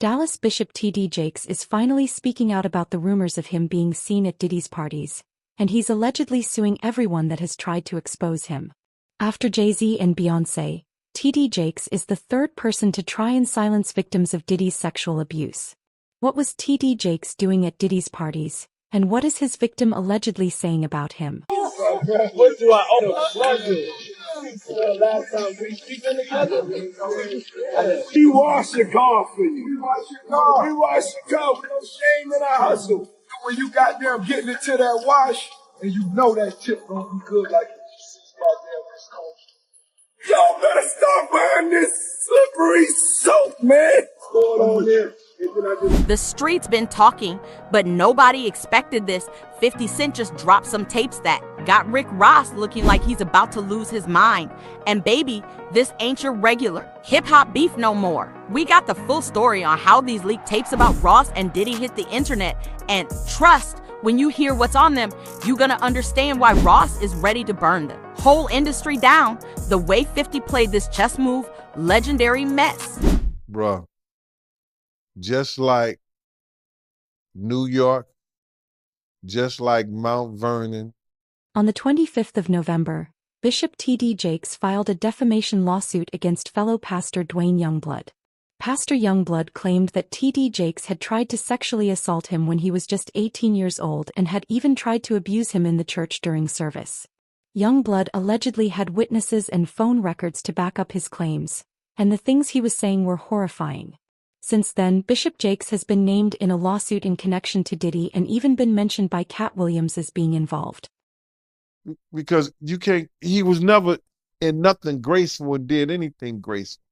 Dallas Bishop T.D. Jakes is finally speaking out about the rumors of him being seen at Diddy's parties, and he's allegedly suing everyone that has tried to expose him. After Jay-Z and Beyoncé, T.D. Jakes is the third person to try and silence victims of Diddy's sexual abuse. What was T.D. Jakes doing at Diddy's parties, and what is his victim allegedly saying about him? What do I owe? Last time we speaking together, we wash your car for you. We wash your car with no shame in our hustle. When you goddamn getting into that wash, and you know that tip gonna be good like y'all better stop buying this slippery soap, man. What's going on there? The street's been talking, but nobody expected this. 50 Cent just dropped some tapes that got Rick Ross looking like he's about to lose his mind. And baby, this ain't your regular hip-hop beef no more. We got the full story on how these leaked tapes about Ross and Diddy hit the internet. And trust, when you hear what's on them, you're gonna understand why Ross is ready to burn the whole industry down. The way 50 played this chess move, legendary mess. Bruh. Just like New York, just like Mount Vernon. On the 25th of November, Bishop T.D. Jakes filed a defamation lawsuit against fellow pastor Dwayne Youngblood. Pastor Youngblood claimed that T.D. Jakes had tried to sexually assault him when he was just 18 years old and had even tried to abuse him in the church during service. Youngblood allegedly had witnesses and phone records to back up his claims, and the things he was saying were horrifying. Since then, Bishop Jakes has been named in a lawsuit in connection to Diddy and even been mentioned by Cat Williams as being involved. Because he was never in nothing graceful and did anything graceful.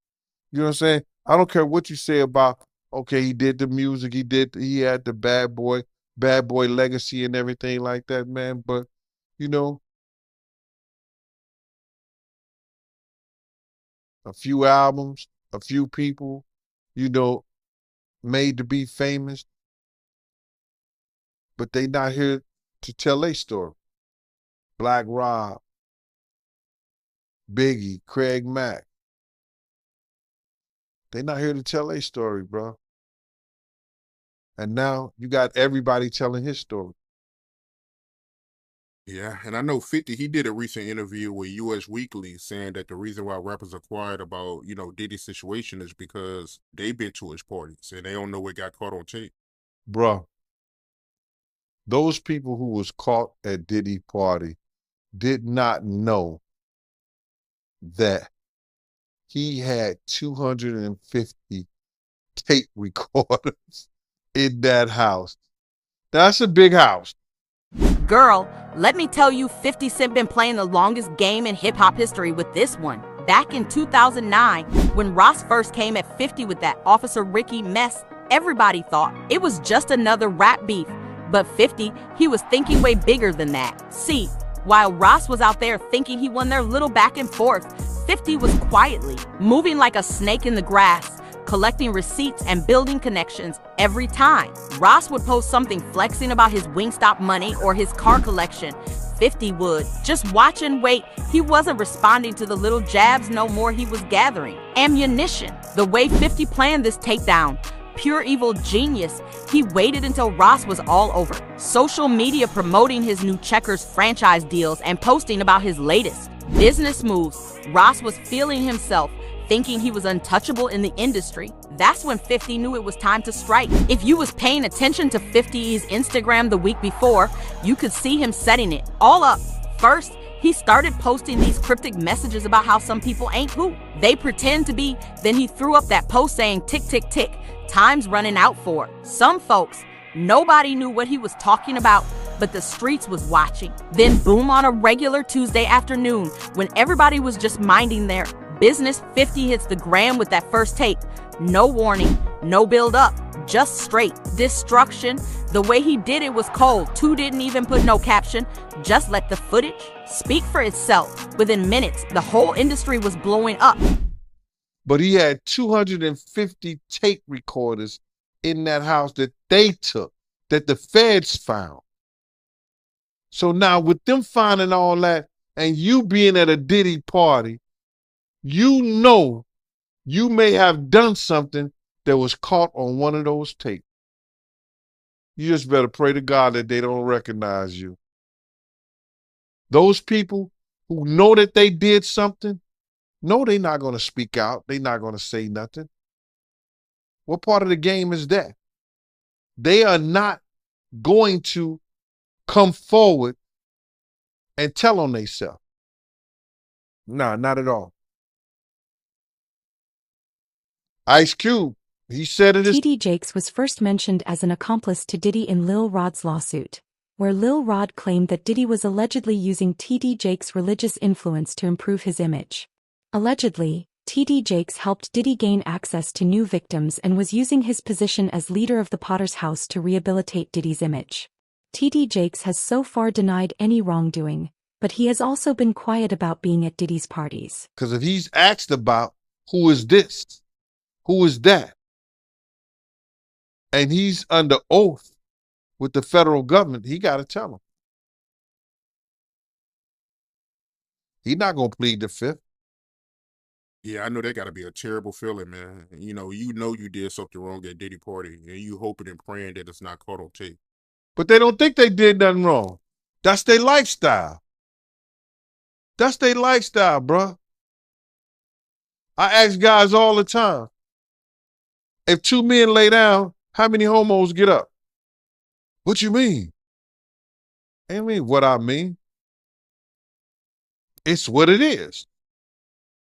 You know what I'm saying? I don't care what you say about, okay, he did the music, he had the bad boy legacy and everything like that, man. But, you know, a few albums, a few people, you know, made to be famous, but they not here to tell their story. Black Rob, Biggie, Craig Mack. They not here to tell their story, bro. And now you got everybody telling his story. Yeah, and I know 50, he did a recent interview with US Weekly saying that the reason why rappers are quiet about, you know, Diddy's situation is because they've been to his parties and they don't know what got caught on tape. Bruh, those people who was caught at Diddy party did not know that he had 250 tape recorders in that house. That's a big house. Girl, let me tell you, 50 Cent been playing the longest game in hip-hop history with this one. Back in 2009, when Ross first came at 50 with that Officer Ricky mess, everybody thought it was just another rap beef. But 50, he was thinking way bigger than that. See, while Ross was out there thinking he won their little back and forth, 50 was quietly moving like a snake in the grass, collecting receipts and building connections every time. Ross would post something flexing about his Wingstop money or his car collection. 50 would just watch and wait. He wasn't responding to the little jabs no more. He was gathering ammunition. The way 50 planned this takedown, pure evil genius. He waited until Ross was all over social media promoting his new Checkers franchise deals and posting about his latest business moves. Ross was feeling himself, thinking he was untouchable in the industry. That's when 50 knew it was time to strike. If you was paying attention to 50's Instagram the week before, you could see him setting it all up. First, he started posting these cryptic messages about how some people ain't who they pretend to be. Then he threw up that post saying, tick, tick, tick, time's running out for some folks. Nobody knew what he was talking about, but the streets was watching. Then boom, on a regular Tuesday afternoon, when everybody was just minding their business, 50 hits the gram with that first tape. No warning, no build up, just straight destruction. The way he did it was cold. Two didn't even put no caption, just let the footage speak for itself. Within minutes, the whole industry was blowing up. But he had 250 tape recorders in that house that they took, that the feds found. So now with them finding all that and you being at a Diddy party, you know you may have done something that was caught on one of those tapes. You just better pray to God that they don't recognize you. Those people who know that they did something, no, they're not going to speak out. They're not going to say nothing. What part of the game is that? They are not going to come forward and tell on themselves. Nah, not at all. Ice Cube, he said it is. TD Jakes was first mentioned as an accomplice to Diddy in Lil Rod's lawsuit, where Lil Rod claimed that Diddy was allegedly using TD Jakes' religious influence to improve his image. Allegedly, TD Jakes helped Diddy gain access to new victims and was using his position as leader of the Potter's House to rehabilitate Diddy's image. TD Jakes has so far denied any wrongdoing, but he has also been quiet about being at Diddy's parties. Because if he's asked about who is this, who is that, and he's under oath with the federal government, he got to tell them. He's not going to plead the fifth. Yeah, I know that got to be a terrible feeling, man. You know you did something wrong at Diddy party, and you hoping and praying that it's not caught on tape. But they don't think they did nothing wrong. That's their lifestyle. That's their lifestyle, bro. I ask guys all the time, if two men lay down, how many homos get up? What you mean? I mean what I mean. It's what it is.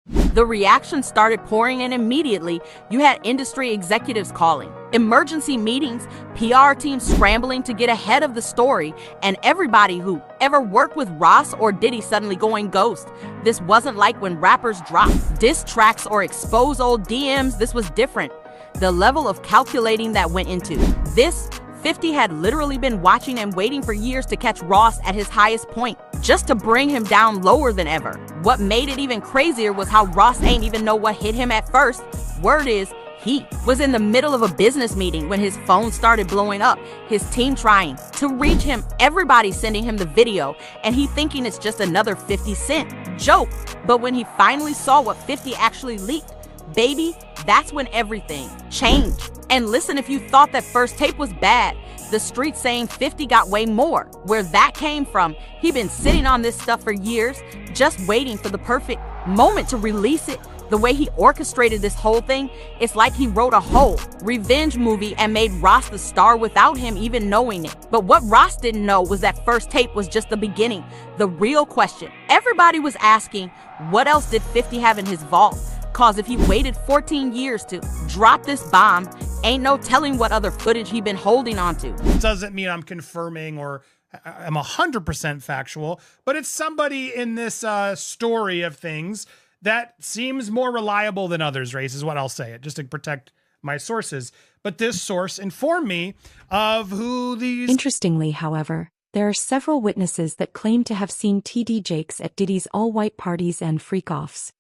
The reaction started pouring in immediately. You had industry executives calling, emergency meetings, PR teams scrambling to get ahead of the story, and everybody who ever worked with Ross or Diddy suddenly going ghost. This wasn't like when rappers dropped diss tracks or expose old DMs. This was different. The level of calculating that went into this, 50 had literally been watching and waiting for years to catch Ross at his highest point, just to bring him down lower than ever. What made it even crazier was how Ross ain't even know what hit him at first. Word is, he was in the middle of a business meeting when his phone started blowing up, his team trying to reach him, everybody sending him the video, and he thinking it's just another 50 Cent joke. But when he finally saw what 50 actually leaked, baby, that's when everything changed. And listen, if you thought that first tape was bad, the streets saying 50 got way more. Where that came from, he been sitting on this stuff for years, just waiting for the perfect moment to release it. The way he orchestrated this whole thing, it's like he wrote a whole revenge movie and made Ross the star without him even knowing it. But what Ross didn't know was that first tape was just the beginning. The real question everybody was asking, what else did 50 have in his vault? Cause if he waited 14 years to drop this bomb, ain't no telling what other footage he been holding onto. Doesn't mean I'm confirming or I'm 100% factual, but it's somebody in this story of things that seems more reliable than others, Race, is what I'll say it, just to protect my sources. But this source informed me of who these... Interestingly, however, there are several witnesses that claim to have seen TD Jakes at Diddy's all-white parties and freak-offs.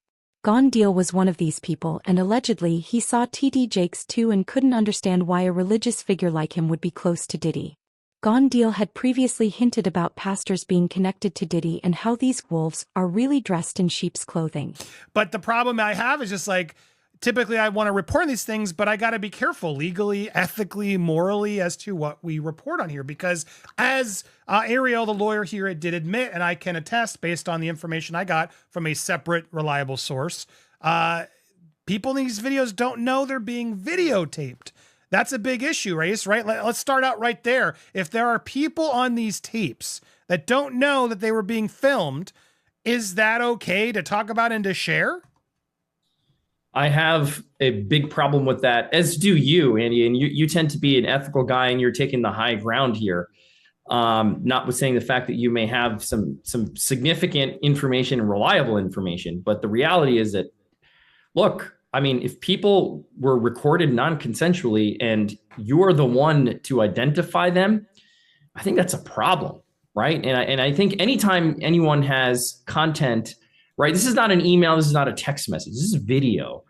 Gone Deal was one of these people, and allegedly he saw TD Jakes too and couldn't understand why a religious figure like him would be close to Diddy. Gone Deal had previously hinted about pastors being connected to Diddy and how these wolves are really dressed in sheep's clothing. But the problem I have is just like, typically I want to report these things, but I got to be careful legally, ethically, morally as to what we report on here. Because as Ariel, the lawyer here, did admit, and I can attest based on the information I got from a separate reliable source, people in these videos don't know they're being videotaped. That's a big issue, Race, right? Let's start out right there. If there are people on these tapes that don't know that they were being filmed, is that okay to talk about and to share? I have a big problem with that, as do you, Andy, and you tend to be an ethical guy and you're taking the high ground here. Notwithstanding the fact that you may have some significant information and reliable information, but the reality is that, look, I mean, if people were recorded non-consensually and you're the one to identify them, I think that's a problem, right? And I think anytime anyone has content, right, this is not an email, this is not a text message, this is video.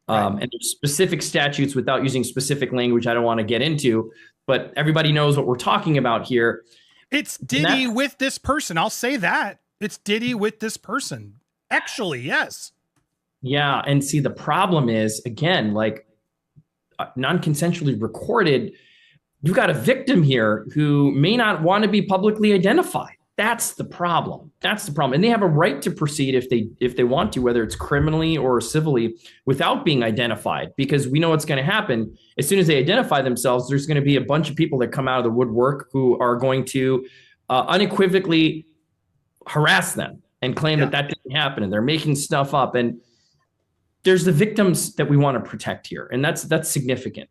Right. And there's specific statutes without using specific language I don't want to get into, but everybody knows what we're talking about here. It's Diddy with this person. I'll say that. It's Diddy with this person. Actually, yes. Yeah. And see, the problem is, again, like non-consensually recorded, you've got a victim here who may not want to be publicly identified. That's the problem. That's the problem. And they have a right to proceed if they want to, whether it's criminally or civilly, without being identified, because we know what's going to happen. As soon as they identify themselves, there's going to be a bunch of people that come out of the woodwork who are going to unequivocally harass them and claim that didn't happen, and they're making stuff up. And there's the victims that we want to protect here, and that's significant.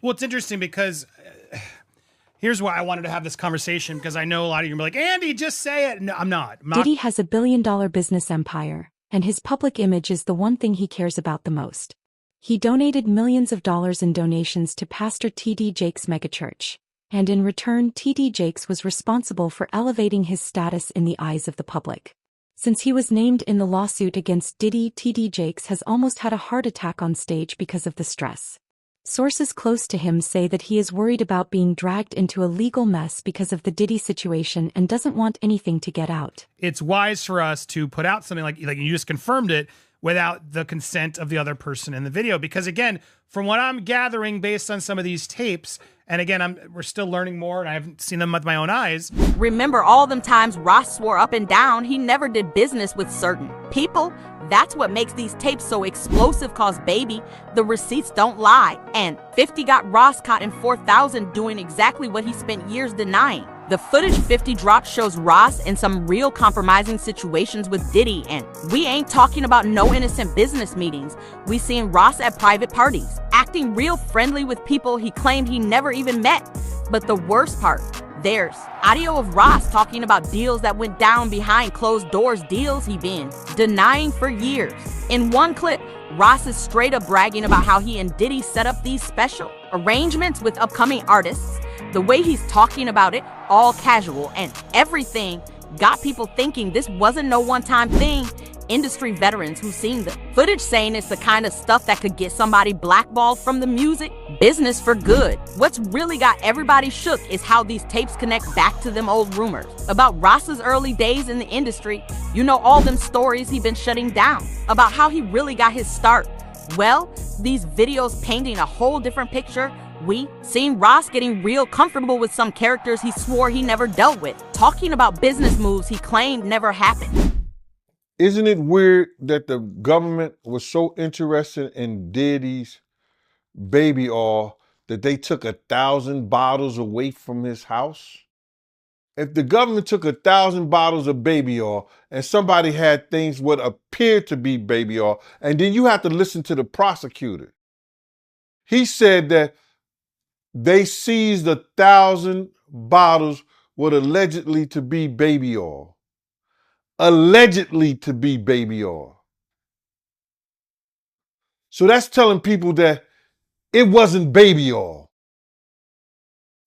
Well, it's interesting because here's why I wanted to have this conversation, because I know a lot of you are like, Andy, just say it. No, I'm not. Diddy has a billion-dollar business empire, and his public image is the one thing he cares about the most. He donated millions of dollars in donations to Pastor T.D. Jakes' megachurch, and in return, T.D. Jakes was responsible for elevating his status in the eyes of the public. Since he was named in the lawsuit against Diddy, T.D. Jakes has almost had a heart attack on stage because of the stress. Sources close to him say that he is worried about being dragged into a legal mess because of the Diddy situation and doesn't want anything to get out. It's wise for us to put out something like you just confirmed it without the consent of the other person in the video. Because again, from what I'm gathering based on some of these tapes, and again, we're still learning more and I haven't seen them with my own eyes. Remember all them times Ross swore up and down he never did business with certain people? That's what makes these tapes so explosive, cause baby, the receipts don't lie. And 50 got Ross caught in 4,000 doing exactly what he spent years denying. The footage 50 dropped shows Ross in some real compromising situations with Diddy, and we ain't talking about no innocent business meetings. We seen Ross at private parties, acting real friendly with people he claimed he never even met. But the worst part, there's audio of Ross talking about deals that went down behind closed doors, deals he been denying for years. In one clip, Ross is straight up bragging about how he and Diddy set up these special arrangements with upcoming artists. The way he's talking about it, all casual, and everything got people thinking this wasn't no one-time thing. Industry veterans who seen the footage saying it's the kind of stuff that could get somebody blackballed from the music business for good. What's really got everybody shook is how these tapes connect back to them old rumors about Ross's early days in the industry. You know, all them stories he been shutting down about how he really got his start. Well, these videos painting a whole different picture. We seen Ross getting real comfortable with some characters he swore he never dealt with, talking about business moves he claimed never happened. Isn't it weird that the government was so interested in Diddy's baby oil that they took 1,000 bottles away from his house? If the government took 1,000 bottles of baby oil and somebody had things what appeared to be baby oil, and then you have to listen to the prosecutor. He said that they seized 1,000 bottles what allegedly to be baby oil. Allegedly to be baby oil. So that's telling people that it wasn't baby oil.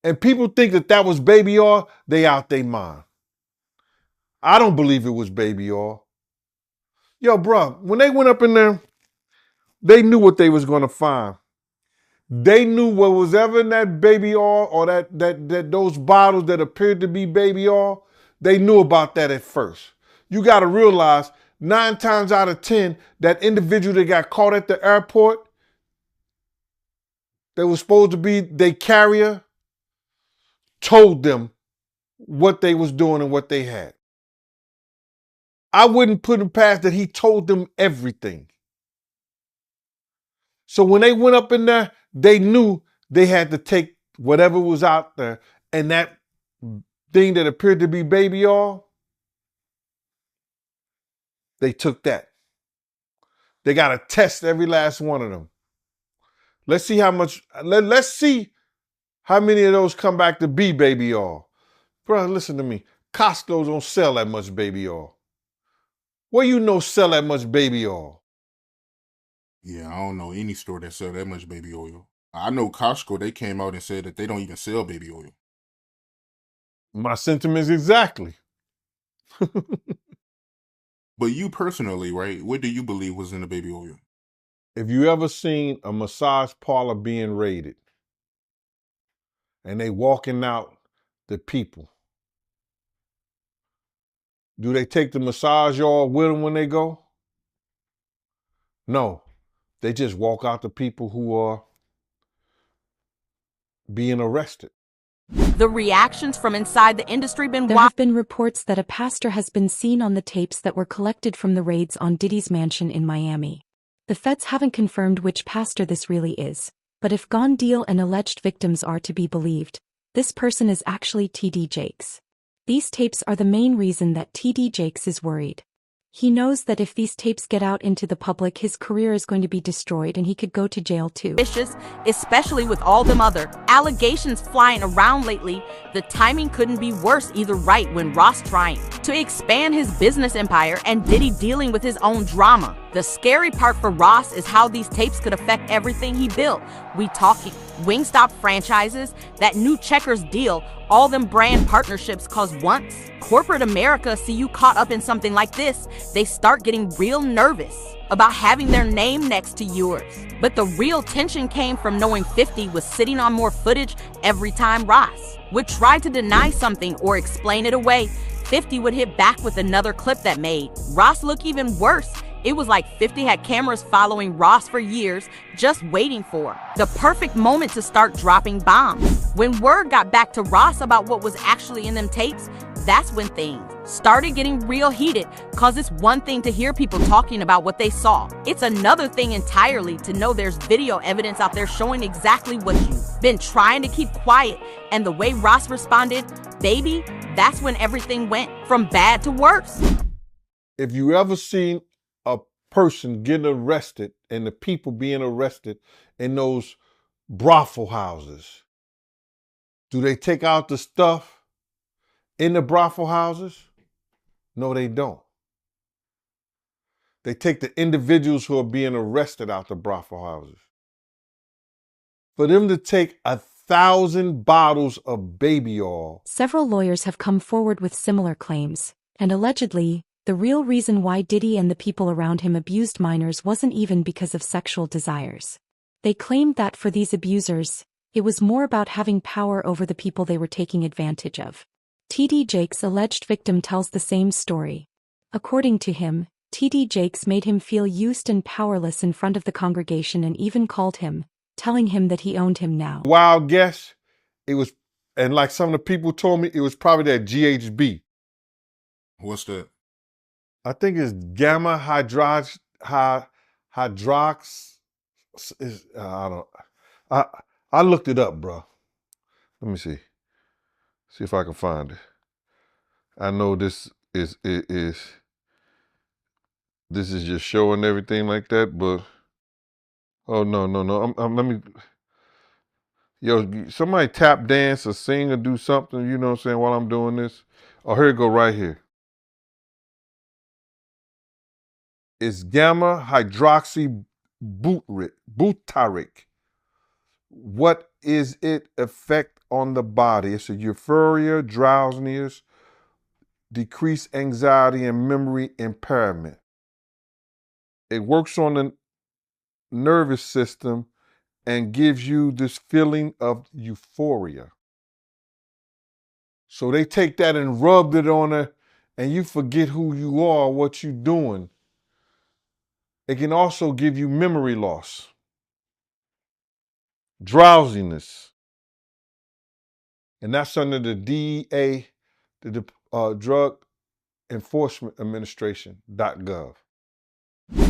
And people think that that was baby oil, they out their mind. I don't believe it was baby oil. Yo, bro, when they went up in there, they knew what they was going to find. They knew what was ever in that baby oil or that those bottles that appeared to be baby oil, they knew about that at first. You got to realize 9 times out of 10, that individual that got caught at the airport, that was supposed to be their carrier, told them what they was doing and what they had. I wouldn't put him past that he told them everything. So when they went up in there, they knew they had to take whatever was out there, and that thing that appeared to be baby oil, they took that. They got to test every last one of them. Let's see how much, let's see how many of those come back to be baby oil. Bro, listen to me. Costco don't sell that much baby oil. Where you know sell that much baby oil? Yeah, I don't know any store that sell that much baby oil. I know Costco, they came out and said that they don't even sell baby oil. My sentiments exactly. But you personally, right, what do you believe was in the baby oil? If you ever seen a massage parlor being raided and they walking out the people, do they take the massage oil with them when they go? No, they just walk out the people who are being arrested. The reactions from inside the industry been There wild. have been reports that a pastor has been seen on the tapes that were collected from the raids on Diddy's mansion in Miami. The feds haven't confirmed which pastor this really is, but if Gone Deal and alleged victims are to be believed, this person is actually TD Jakes. These tapes are the main reason that TD Jakes is worried. He knows that if these tapes get out into the public, his career is going to be destroyed and he could go to jail too. Vicious, especially with all them other allegations flying around lately. The timing couldn't be worse either, right when Ross trying to expand his business empire and Diddy dealing with his own drama. The scary part for Ross is how these tapes could affect everything he built. We talking Wingstop franchises, that new Checkers deal, all them brand partnerships, cause once corporate America see you caught up in something like this, they start getting real nervous about having their name next to yours. But the real tension came from knowing 50 was sitting on more footage every time Ross would try to deny something or explain it away. 50 would hit back with another clip that made Ross look even worse. It was like 50 had cameras following Ross for years, just waiting for the perfect moment to start dropping bombs. When word got back to Ross about what was actually in them tapes, that's when things started getting real heated, cause it's one thing to hear people talking about what they saw. It's another thing entirely to know there's video evidence out there showing exactly what you've been trying to keep quiet. And the way Ross responded, baby, that's when everything went from bad to worse. If you ever seen a person getting arrested and the people being arrested in those brothel houses, do they take out the stuff in the brothel houses? No, they don't. They take the individuals who are being arrested out the brothel houses. For them to take 1,000 bottles of baby oil. Several lawyers have come forward with similar claims, and allegedly, the real reason why Diddy and the people around him abused minors wasn't even because of sexual desires. They claimed that for these abusers, it was more about having power over the people they were taking advantage of. TD Jakes' alleged victim tells the same story. According to him, TD Jakes made him feel used and powerless in front of the congregation and even called him, telling him that he owned him now. Wild guess, it was, and like some of the people told me, it was probably that GHB. What's that? I think it's gamma hydrox. I looked it up, bro. Let me see. See if I can find it. I know this is just showing everything like that, but oh no. Let me. Yo, somebody tap dance or sing or do something. You know what I'm saying? While I'm doing this. Oh, here it go right here. It's gamma hydroxy butyric. What is it effect on the body? It's a euphoria, drowsiness, decreased anxiety, and memory impairment. It works on the nervous system and gives you this feeling of euphoria. So they take that and rub it on her, and you forget who you are, what you're doing. It can also give you memory loss, drowsiness, and that's under the DEA, the Drug Enforcement Administration.gov.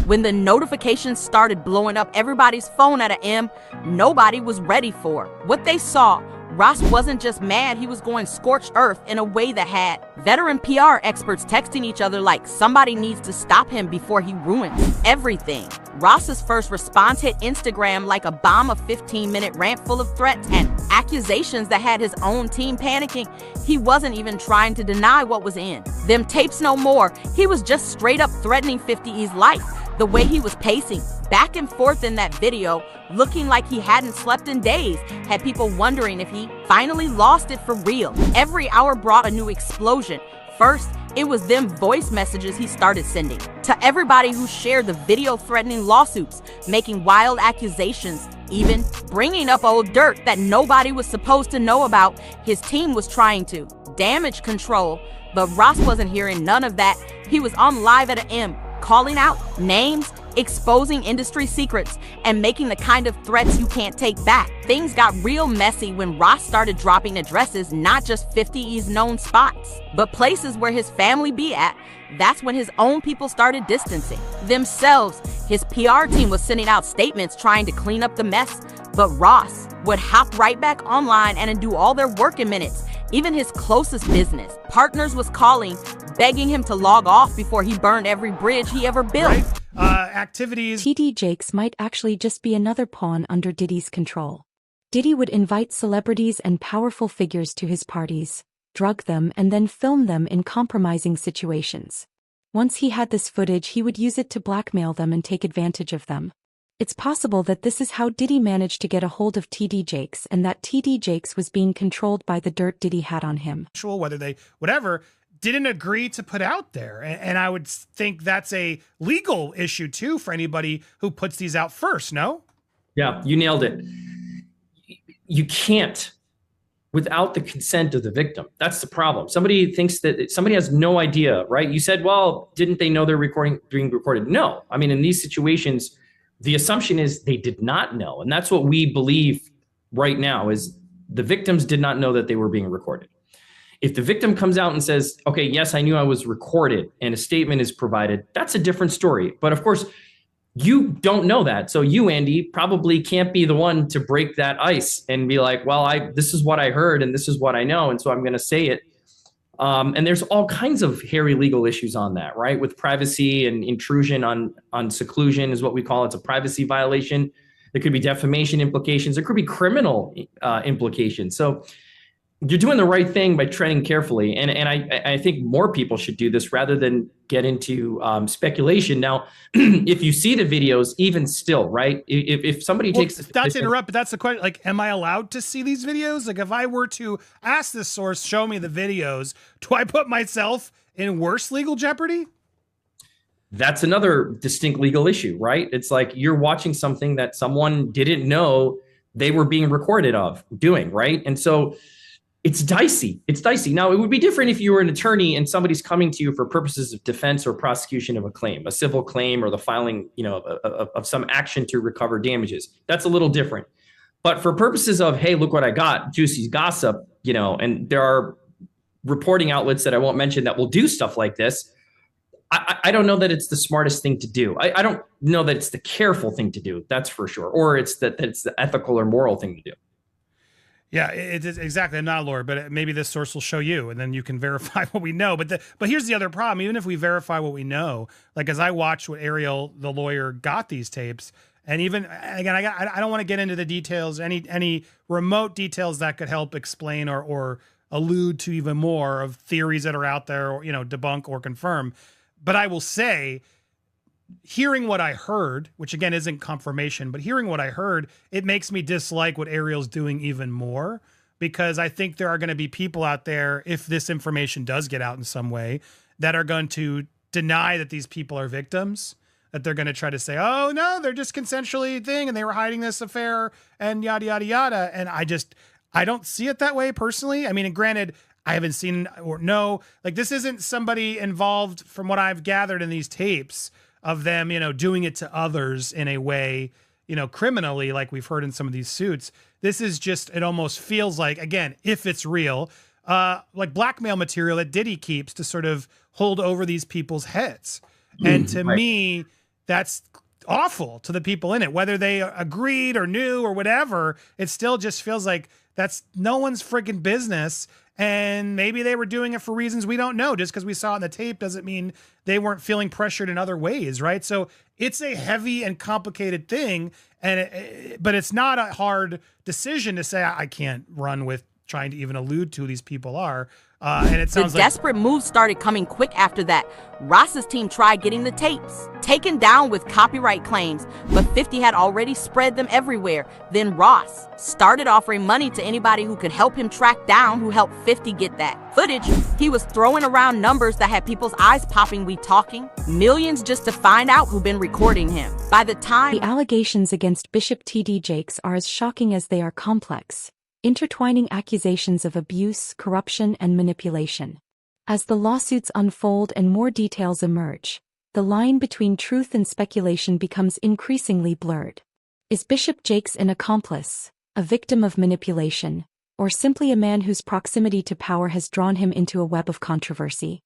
When the notifications started blowing up everybody's phone at a M, nobody was ready for what they saw. Ross wasn't just mad, he was going scorched earth in a way that had veteran PR experts texting each other like somebody needs to stop him before he ruins everything. Ross's first response hit Instagram like a bomb, a 15-minute rant full of threats and accusations that had his own team panicking. He wasn't even trying to deny what was in them tapes no more. He was just straight up threatening 50E's life. The way he was pacing back and forth in that video, looking like he hadn't slept in days, had people wondering if he finally lost it for real. Every hour brought a new explosion. First, it was them voice messages he started sending to everybody who shared the video, threatening lawsuits, making wild accusations, even bringing up old dirt that nobody was supposed to know about. His team was trying to damage control, but Ross wasn't hearing none of that. He was on live at an M, calling out names, exposing industry secrets and making the kind of threats you can't take back. Things got real messy when Ross started dropping addresses, not just 50's known spots, but places where his family be at. That's when his own people started distancing themselves. His PR team was sending out statements trying to clean up the mess, but Ross would hop right back online and do all their work in minutes. Even his closest business partners was calling, begging him to log off before he burned every bridge he ever built. Right? Activities. TD Jakes might actually just be another pawn under Diddy's control. Diddy would invite celebrities and powerful figures to his parties, drug them, and then film them in compromising situations. Once he had this footage, he would use it to blackmail them and take advantage of them. It's possible that this is how Diddy managed to get a hold of TD Jakes, and that TD Jakes was being controlled by the dirt Diddy had on him. Whether they, whatever, didn't agree to put out there. And I would think that's a legal issue too for anybody who puts these out first, no? Yeah, you nailed it. You can't without the consent of the victim. That's the problem. Somebody thinks that somebody has no idea, right? You said, well, didn't they know they're being recorded? No. I mean, in these situations, the assumption is they did not know. And that's what we believe right now is the victims did not know that they were being recorded. If the victim comes out and says, okay, yes, I knew I was recorded, and a statement is provided, that's a different story. But of course, you don't know that. So you, Andy, probably can't be the one to break that ice and be like, well, this is what I heard and this is what I know. And so I'm going to say it. And there's all kinds of hairy legal issues on that, right? With privacy and intrusion on seclusion is what we call it. It's a privacy violation. There could be defamation implications. There could be criminal implications. So you're doing the right thing by treading carefully. And I think more people should do this rather than get into speculation. Now, if you see the videos, even still, right? If somebody takes... Not to interrupt, but that's the question. Like, am I allowed to see these videos? Like, if I were to ask this source, show me the videos, do I put myself in worse legal jeopardy? That's another distinct legal issue, right? It's like you're watching something that someone didn't know they were being recorded of doing, right? And so... it's dicey. It's dicey. Now, it would be different if you were an attorney and somebody's coming to you for purposes of defense or prosecution of a claim, a civil claim, or the filing, of some action to recover damages. That's a little different. But for purposes of, hey, look what I got, juicy gossip, and there are reporting outlets that I won't mention that will do stuff like this. I don't know that it's the smartest thing to do. I don't know that it's the careful thing to do. That's for sure. Or it's that it's the ethical or moral thing to do. Yeah, it is exactly. I'm not a lawyer, but maybe this source will show you, and then you can verify what we know. But here's the other problem. Even if we verify what we know, like as I watched what Ariel, the lawyer, got these tapes, and even again, I don't want to get into the details, any remote details that could help explain or allude to even more of theories that are out there, or debunk or confirm. But I will say, hearing what I heard, which again isn't confirmation, but hearing what I heard, it makes me dislike what Ariel's doing even more, because I think there are going to be people out there, if this information does get out in some way, that are going to deny that these people are victims, that they're going to try to say, oh no, they're just consensually and they were hiding this affair and yada, yada, yada. And I don't see it that way personally. I mean, and granted, I haven't seen or know, like this isn't somebody involved from what I've gathered in these tapes of them, doing it to others in a way, criminally, like we've heard in some of these suits. This is just, it almost feels like, again, if it's real, like blackmail material that Diddy keeps to sort of hold over these people's heads. And to me, that's awful to the people in it, whether they agreed or knew or whatever. It still just feels like that's no one's freaking business. And maybe they were doing it for reasons we don't know. Just because we saw it in the tape doesn't mean they weren't feeling pressured in other ways, right? So it's a heavy and complicated thing, but it's not a hard decision to say, I can't run with trying to even allude to who these people are. And it sounds like desperate moves started coming quick after that. Ross's team tried getting the tapes taken down with copyright claims, but 50 had already spread them everywhere. Then Ross started offering money to anybody who could help him track down who helped 50 get that footage. He was throwing around numbers that had people's eyes popping. We talking millions just to find out who'd been recording him. By the time the allegations against Bishop TD Jakes are as shocking as they are complex, intertwining accusations of abuse, corruption, and manipulation. As the lawsuits unfold and more details emerge, the line between truth and speculation becomes increasingly blurred. Is Bishop Jakes an accomplice, a victim of manipulation, or simply a man whose proximity to power has drawn him into a web of controversy?